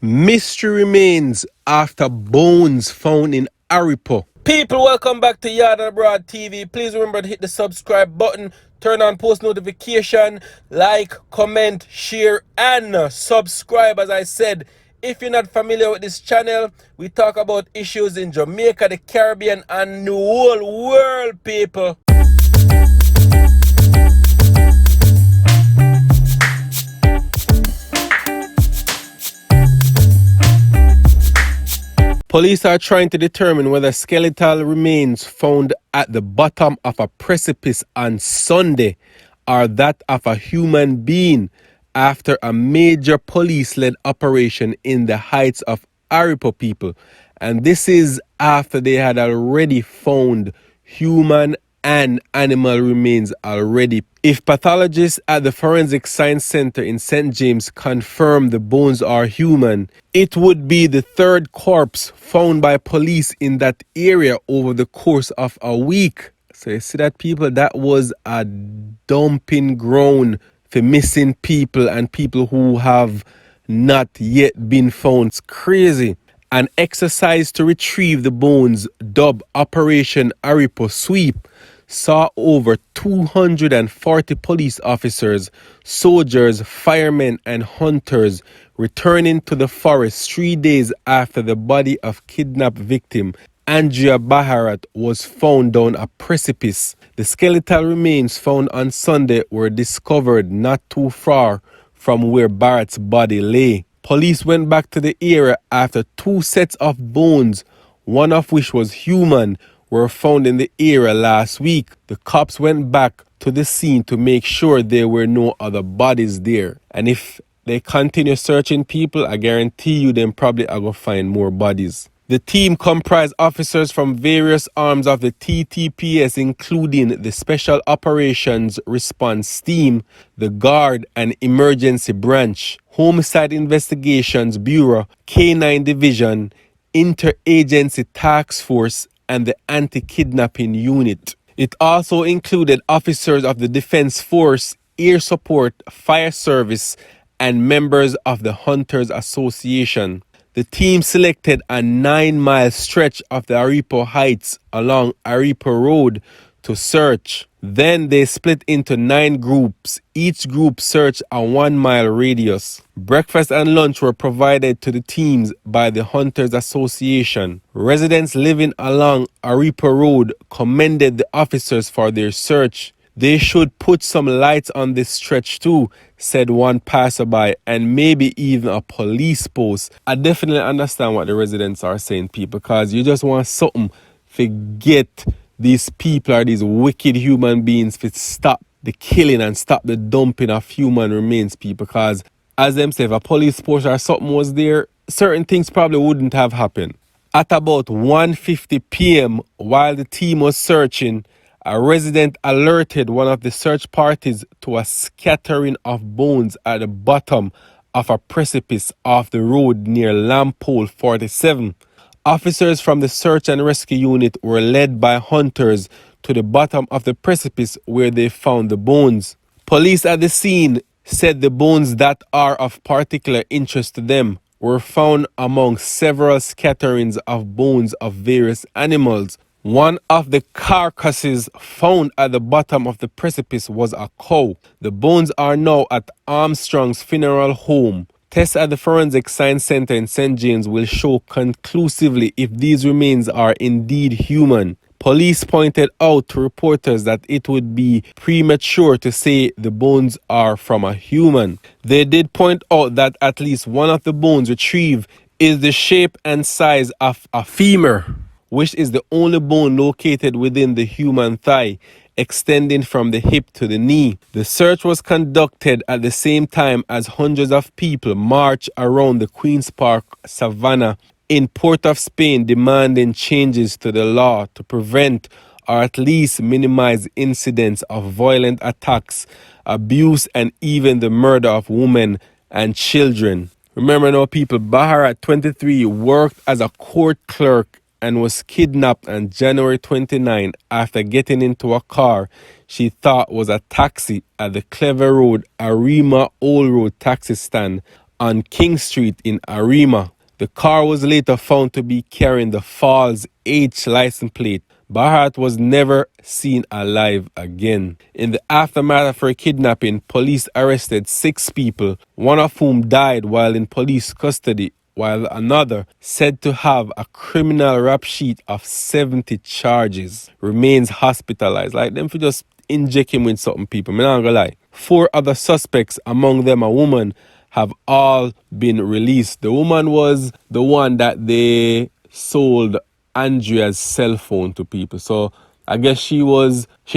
Mystery remains after bones found in Aripo. People, welcome back to YaadAndAbroadTV. Please remember to hit the subscribe button, turn on post notification, like, comment, share, and subscribe. As I said, if you're not familiar with this channel, we talk about issues in Jamaica, the Caribbean, and the whole world, people. Police are trying to determine whether skeletal remains found at the bottom of a precipice on Sunday are that of a human being after a major police-led operation in the heights of Aripo, people. And this is after they had already found human and animal remains already. If pathologists at the Forensic Science Center in St. James confirm the bones are human, it would be the third corpse found by police in that area over the course of a week. So you see that, people, that was a dumping ground for missing people and people who have not yet been found. It's crazy. An exercise to retrieve the bones, dubbed Operation Aripo Sweep, saw over 240 police officers, soldiers, firemen, and hunters returning to the forest 3 days after the body of kidnapped victim Andrea Bharatt was found down a precipice. The skeletal remains found on Sunday were discovered not too far from where Bharatt's body lay. Police went back to the area after 2 sets of bones, one of which was human, were found in the area last week. The cops went back to the scene to make sure there were no other bodies there. And if they continue searching, people, I guarantee you them probably are going to find more bodies. The team comprised officers from various arms of the TTPS, including the Special Operations Response Team, the Guard and Emergency Branch, Homicide Investigations Bureau, K9 Division, Interagency Task Force, and the Anti-Kidnapping Unit. It also included officers of the Defense Force, Air Support, Fire Service, and members of the Hunters Association. The team selected a 9-mile stretch of the Aripo Heights along Aripo Road to search. Then they split into 9 groups. Each group searched a 1-mile radius. Breakfast and lunch were provided to the teams by the Hunters Association. Residents living along Aripo Road commended the officers for their search. They should put some lights on this stretch too, said one passerby, and maybe even a police post. I definitely understand what the residents are saying, people, because you just want something to get these people or these wicked human beings to stop the killing and stop the dumping of human remains, people, because as them say, if a police post or something was there, certain things probably wouldn't have happened. At about 1:50 p.m., while the team was searching, a resident alerted one of the search parties to a scattering of bones at the bottom of a precipice off the road near Lampole 47. Officers from the search and rescue unit were led by hunters to the bottom of the precipice where they found the bones. Police at the scene said the bones that are of particular interest to them were found among several scatterings of bones of various animals. One of the carcasses found at the bottom of the precipice was a cow. The bones are now at Armstrong's funeral home. Tests at the Forensic Science Center in St. James will show conclusively if these remains are indeed human. Police pointed out to reporters that it would be premature to say the bones are from a human. They did point out that at least one of the bones retrieved is the shape and size of a femur, which is the only bone located within the human thigh, extending from the hip to the knee. The search was conducted at the same time as hundreds of people marched around the Queen's Park Savannah in Port of Spain, demanding changes to the law to prevent or at least minimize incidents of violent attacks, abuse, and even the murder of women and children. Remember now, people, Bharatt, 23, worked as a court clerk and was kidnapped on January 29 after getting into a car she thought was a taxi at the Clever Road, Arima Old Road taxi stand on King Street in Arima. The car was later found to be carrying the Falls H license plate. Bharatt was never seen alive again. In the aftermath of her kidnapping, police arrested 6 people, one of whom died while in police custody, while another, said to have a criminal rap sheet of 70 charges, remains hospitalized. Like them for just inject him with something, people. I'm not gonna lie. 4 other suspects, among them a woman, have all been released. The woman was the one that they sold Andrea's cell phone to people. So I guess she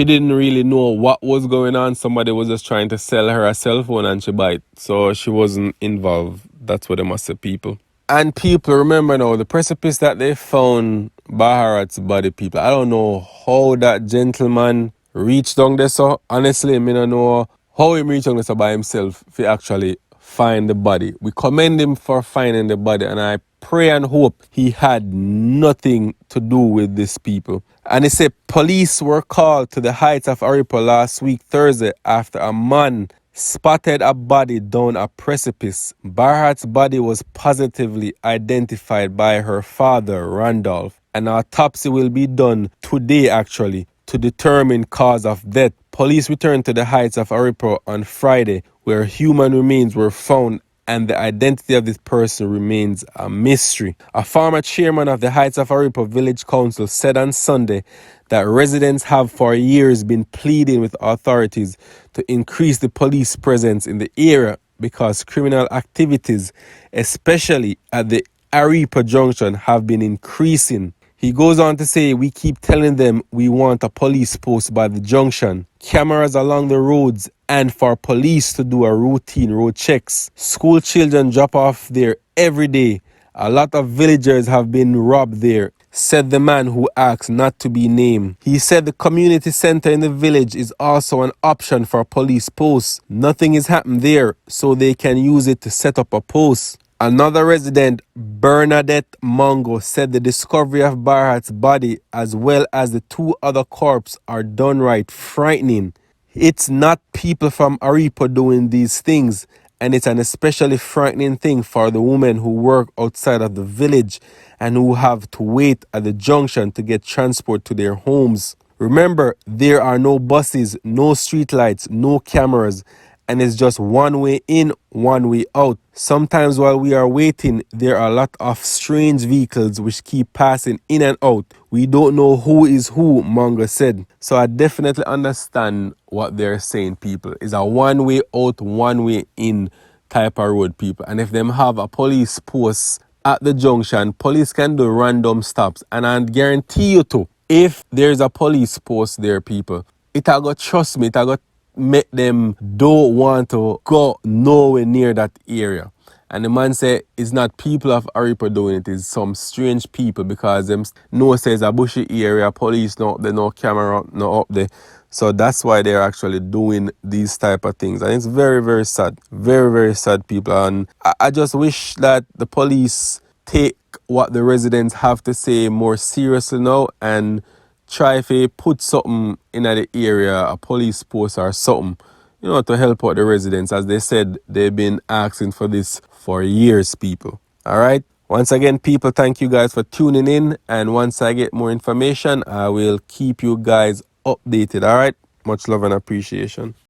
didn't really know what was going on. Somebody was just trying to sell her a cell phone and she bought it. So she wasn't involved. That's what they must say, people. And people, remember now, the precipice that they found Bharatt's body, people. I don't know how that gentleman reached down there, so honestly, I don't know how he reached down there so by himself if he actually find the body. We commend him for finding the body, and I pray and hope he had nothing to do with this, people. And he said police were called to the heights of Aripo last week, Thursday, after a man spotted a body down a precipice. Bharatt's body was positively identified by her father, Randolph. An autopsy will be done today, actually, to determine cause of death. Police returned to the heights of Aripo on Friday, where human remains were found, and the identity of this person remains a mystery. A former chairman of the Heights of Aripo Village Council said on Sunday that residents have for years been pleading with authorities to increase the police presence in the area because criminal activities, especially at the Aripo Junction, have been increasing. He goes on to say, we keep telling them we want a police post by the junction, cameras along the roads, and for police to do a routine road checks. School children drop off there every day. A lot of villagers have been robbed there, said the man who asked not to be named. He said the community center in the village is also an option for police posts. Nothing has happened there, so they can use it to set up a post. Another resident, Bernadette Mongo, said the discovery of Bharatt's body as well as the 2 other corpses are downright frightening. It's not people from Aripo doing these things, and it's an especially frightening thing for the women who work outside of the village and who have to wait at the junction to get transport to their homes. Remember, there are no buses, no streetlights, no cameras, and it's just one way in, one way out. Sometimes while we are waiting, there are a lot of strange vehicles which keep passing in and out. We don't know who is who, Mongo said. So I definitely understand what they're saying, people. It's a one way out, one way in type of road, people. And if them have a police post at the junction, police can do random stops. And I guarantee you too, if there's a police post there, people, it'll go trust me, it'll go make them don't want to go nowhere near that area. And the man said it's not people of Aripo doing it, it's some strange people because them know says a bushy area, police no up there, no camera no up there. So that's why they're actually doing these type of things. And it's very, very sad. Very, very sad, people. And I just wish that the police take what the residents have to say more seriously now and try to put something in the area, a police post or something, to help out the residents. As they said, they've been asking for this for years, people. All right. Once again, people, thank you guys for tuning in. And once I get more information, I will keep you guys updated. All right. Much love and appreciation.